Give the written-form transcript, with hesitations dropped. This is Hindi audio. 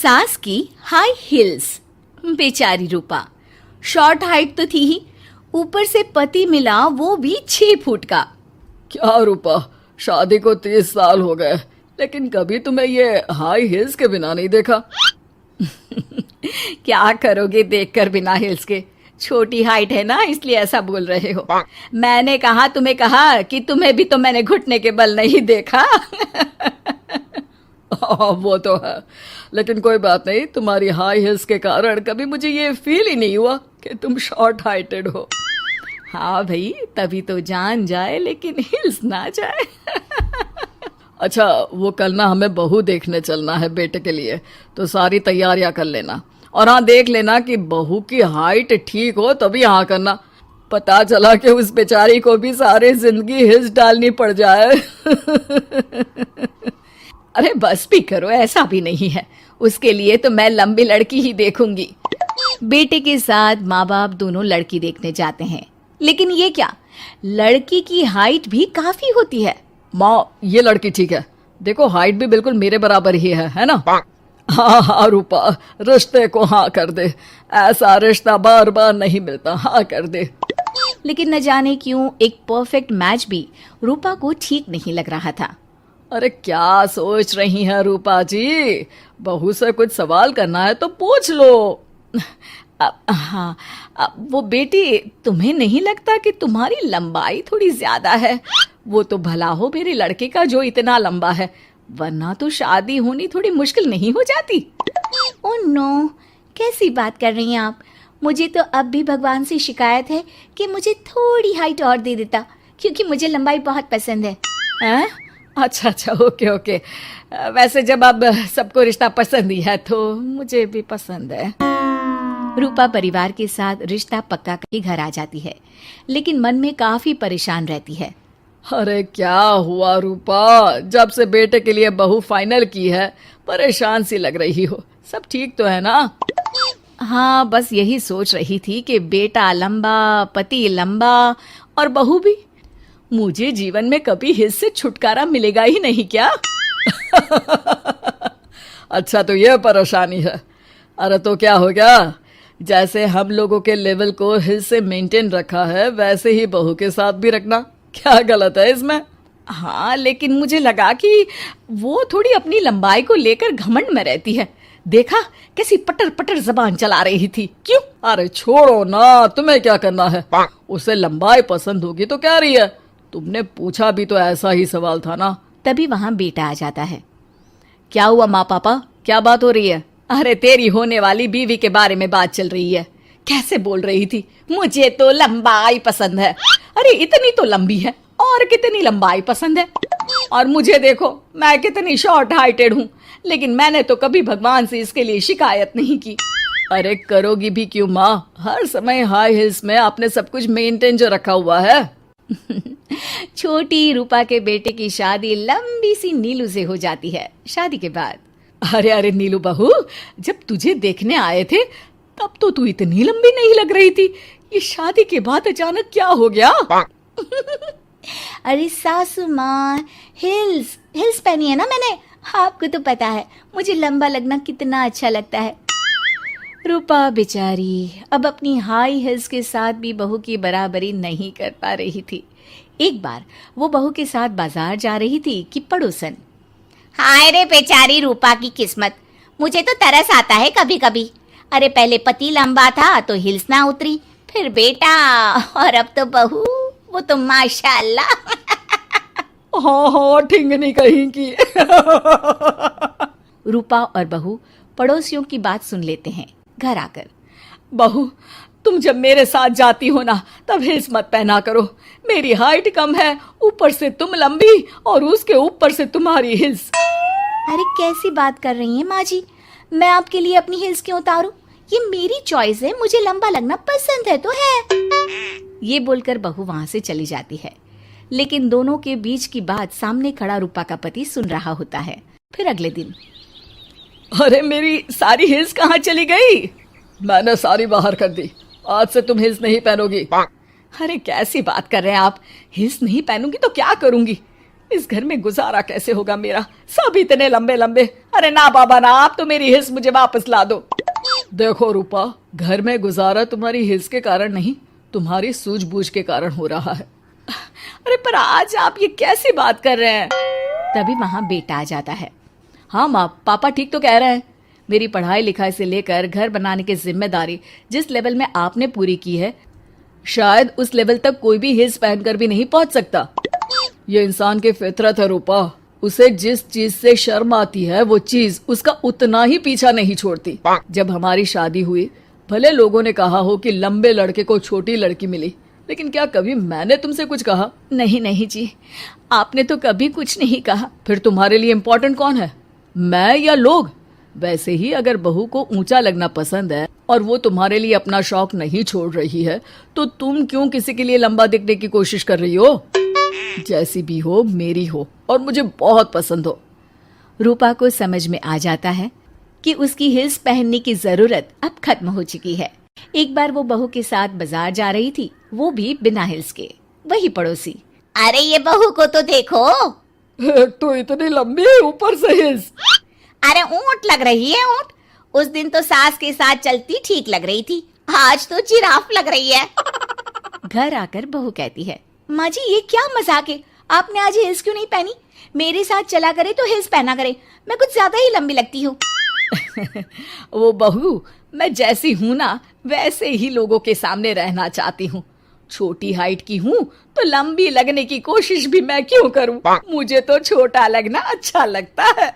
सास की हाई हील्स। बेचारी रूपा शॉर्ट हाइट तो थी ही, ऊपर से पति मिला वो भी 6 फुट का। क्या रूपा, शादी को 30 साल हो गए लेकिन कभी तुम्हें ये हाई हील्स के बिना नहीं देखा। क्या करोगे देखकर बिना हिल्स के, छोटी हाइट है ना इसलिए ऐसा बोल रहे हो। मैंने कहा तुम्हें कहा कि तुम्हें भी तो मैंने घुटने के बल नहीं देखा। वो तो है, लेकिन कोई बात नहीं, तुम्हारी हाई हील्स के कारण कभी मुझे ये फील ही नहीं हुआ कि तुम शॉर्ट हाइटेड हो। हाँ भाई, तभी तो जान जाए लेकिन हिल्स ना जाए। अच्छा, वो कल ना हमें बहू देखने चलना है बेटे के लिए, तो सारी तैयारियां कर लेना। और हाँ, देख लेना कि बहू की हाइट ठीक हो तभी हाँ करना। पता चला कि उस बेचारी को भी सारी जिंदगी हिल्स डालनी पड़ जाए। अरे बस भी करो, ऐसा भी नहीं है, उसके लिए तो मैं लंबी लड़की ही देखूंगी। बेटे के साथ माँ बाप दोनों लड़की देखने जाते हैं, लेकिन ये क्या, लड़की की हाइट भी काफी होती है। माँ, ये लड़की ठीक है, देखो हाइट भी बिल्कुल मेरे बराबर ही है ना। हाँ हाँ रूपा, रिश्ते को हाँ कर दे, ऐसा रिश्ता बार बार नहीं मिलता, हाँ कर दे। लेकिन न जाने क्यों एक परफेक्ट मैच भी रूपा को ठीक नहीं लग रहा था। अरे क्या सोच रही हैं रूपा जी, बहू से कुछ सवाल करना है तो पूछ लो। हाँ, वो बेटी, तुम्हें नहीं लगता कि तुम्हारी लंबाई थोड़ी ज्यादा है? वो तो भला हो मेरे लड़के का जो इतना लंबा है, वरना तो शादी होनी थोड़ी मुश्किल नहीं हो जाती। ओह नो, कैसी बात कर रही हैं आप? मुझे तो अब भी भगवान से शिकायत है कि मुझे थोड़ी हाइट और दे देता, क्योंकि मुझे लंबाई बहुत पसंद है। हैं? अच्छा अच्छा, ओके ओके। वैसे जब अब सबको रिश्ता पसंद ही है तो मुझे भी पसंद है। रूपा परिवार के साथ रिश्ता पक्का करके घर आ जाती है, लेकिन मन में काफी परेशान रहती है। अरे क्या हुआ रूपा, जब से बेटे के लिए बहू फाइनल की है परेशान सी लग रही हो, सब ठीक तो है ना? हाँ, बस यही सोच रही थी कि बेटा लंबा, पति लंबा और बहू भी। मुझे जीवन में कभी हिस्स से छुटकारा मिलेगा ही नहीं क्या? अच्छा, तो ये परेशानी है। अरे तो क्या हो गया, जैसे हम लोगों के लेवल को हिस्स से मेंटेन रखा है वैसे ही बहू के साथ भी रखना, क्या गलत है इसमें? हाँ, लेकिन मुझे लगा कि वो थोड़ी अपनी लंबाई को लेकर घमंड में रहती है। देखा कैसी पटर पटर जबान चला रही थी। क्यों? अरे छोड़ो ना, तुम्हें क्या करना है, उसे लंबाई पसंद होगी तो क्या रही है, तुमने पूछा भी तो ऐसा ही सवाल था ना। तभी वहां बेटा आ जाता है। क्या हुआ माँ पापा, क्या बात हो रही है? अरे तेरी होने वाली बीवी के बारे में बात चल रही है। कैसे बोल रही थी, मुझे तो लंबाई पसंद है। अरे इतनी तो लंबी है, और कितनी लंबाई पसंद है? और मुझे देखो, मैं कितनी शॉर्ट हाइटेड हूँ, लेकिन मैंने तो कभी भगवान से इसके लिए शिकायत नहीं की। अरे करोगी भी क्यों माँ, हर समय हाई हिल्स में आपने सब कुछ मेंटेन जो रखा हुआ है। छोटी रूपा के बेटे की शादी लंबी सी नीलू से हो जाती है। शादी के बाद, अरे अरे नीलू बहू, जब तुझे देखने आए थे तब तो तू इतनी लंबी नहीं लग रही थी, ये शादी के बाद अचानक क्या हो गया? अरे सासू माँ, हिल्स हिल्स पहनी है ना मैंने, आपको तो पता है मुझे लंबा लगना कितना अच्छा लगता है। रूपा बेचारी अब अपनी हाई हिल्स के साथ भी बहू की बराबरी नहीं कर पा रही थी। एक बार वो बहू के साथ बाजार जा रही थी कि पड़ोसन, हाय रे बेचारी रूपा की किस्मत, मुझे तो तरस आता है कभी कभी। अरे पहले पति लंबा था तो हिल्स ना उतरी, फिर बेटा, और अब तो बहू, वो तो माशाल्लाह। हाँ हाँ, ठिंगनी कहीं की। रूपा और बहू पड़ोसियों की बात सुन लेते हैं। घर आकर, बहू तुम जब मेरे साथ जाती हो ना तब हिल्स मत पहना करो, मेरी हाइट कम है, ऊपर से तुम लंबी और उसके ऊपर से तुम्हारी हिल्स। अरे कैसी बात कर रही हैं माँ जी, मैं आपके लिए अपनी हिल्स क्यों उतारूं? ये मेरी चॉइस है, मुझे लंबा लगना पसंद है तो है। ये बोलकर बहू वहां से चली जाती है, लेकिन दोनों के बीच की बात सामने खड़ा रूपा का पति सुन रहा होता है। फिर अगले दिन, अरे मेरी सारी हिल्स कहाँ चली गई? मैंने सारी बाहर कर दी, आज से तुम हिल्स नहीं पहनोगी। अरे कैसी बात कर रहे हैं आप, हिल्स नहीं पहनूंगी तो क्या करूंगी? इस घर में गुजारा कैसे होगा मेरा, सब इतने लंबे लंबे। अरे ना बाबा ना, आप तो मेरी हिल्स मुझे वापस ला दो। देखो रूपा, घर में गुजारा तुम्हारी हिल्स के कारण नहीं, तुम्हारी सूझबूझ के कारण हो रहा है। अरे पर आज आप ये कैसी बात कर रहे हैं? तभी वहां बेटा आ जाता है। हाँ माँ, पापा ठीक तो कह रहे हैं। मेरी पढ़ाई लिखाई से लेकर घर बनाने की जिम्मेदारी जिस लेवल में आपने पूरी की है, शायद उस लेवल तक कोई भी हिल्स पहनकर भी नहीं पहुंच सकता। ये इंसान की फितरत है रूपा, उसे जिस चीज से शर्म आती है वो चीज उसका उतना ही पीछा नहीं छोड़ती। जब हमारी शादी हुई, भले लोगों ने कहा हो कि लंबे लड़के को छोटी लड़की मिली, लेकिन क्या कभी मैंने तुमसे कुछ कहा? नहीं नहीं जी, आपने तो कभी कुछ नहीं कहा। फिर तुम्हारे लिए इम्पोर्टेंट कौन है, मैं या लोग? वैसे ही अगर बहू को ऊंचा लगना पसंद है और वो तुम्हारे लिए अपना शौक नहीं छोड़ रही है, तो तुम क्यों किसी के लिए लंबा दिखने की कोशिश कर रही हो? जैसी भी हो, मेरी हो और मुझे बहुत पसंद हो। रूपा को समझ में आ जाता है कि उसकी हिल्स पहनने की जरूरत अब खत्म हो चुकी है। एक बार वो बहू के साथ बाजार जा रही थी, वो भी बिना हिल्स के। वही पड़ोसी, अरे ये बहू को तो देखो, एक तो इतनी लंबी है, ऊपर से हिल्स। अरे ऊंट लग रही है ऊंट। उस दिन तो सास के साथ चलती ठीक लग रही थी, आज तो जिराफ लग रही है। घर आकर बहू कहती है, माँ जी ये क्या मजाक है, आपने आज हिल्स क्यों नहीं पहनी? मेरे साथ चला करे तो हिल्स पहना करे, मैं कुछ ज्यादा ही लंबी लगती हूँ। वो बहू, मैं जैसी हूँ ना वैसे ही लोगों के सामने रहना चाहती हूँ। छोटी हाइट की हूँ तो लंबी लगने की कोशिश भी मैं क्यों करूँ? मुझे तो छोटा लगना अच्छा लगता है।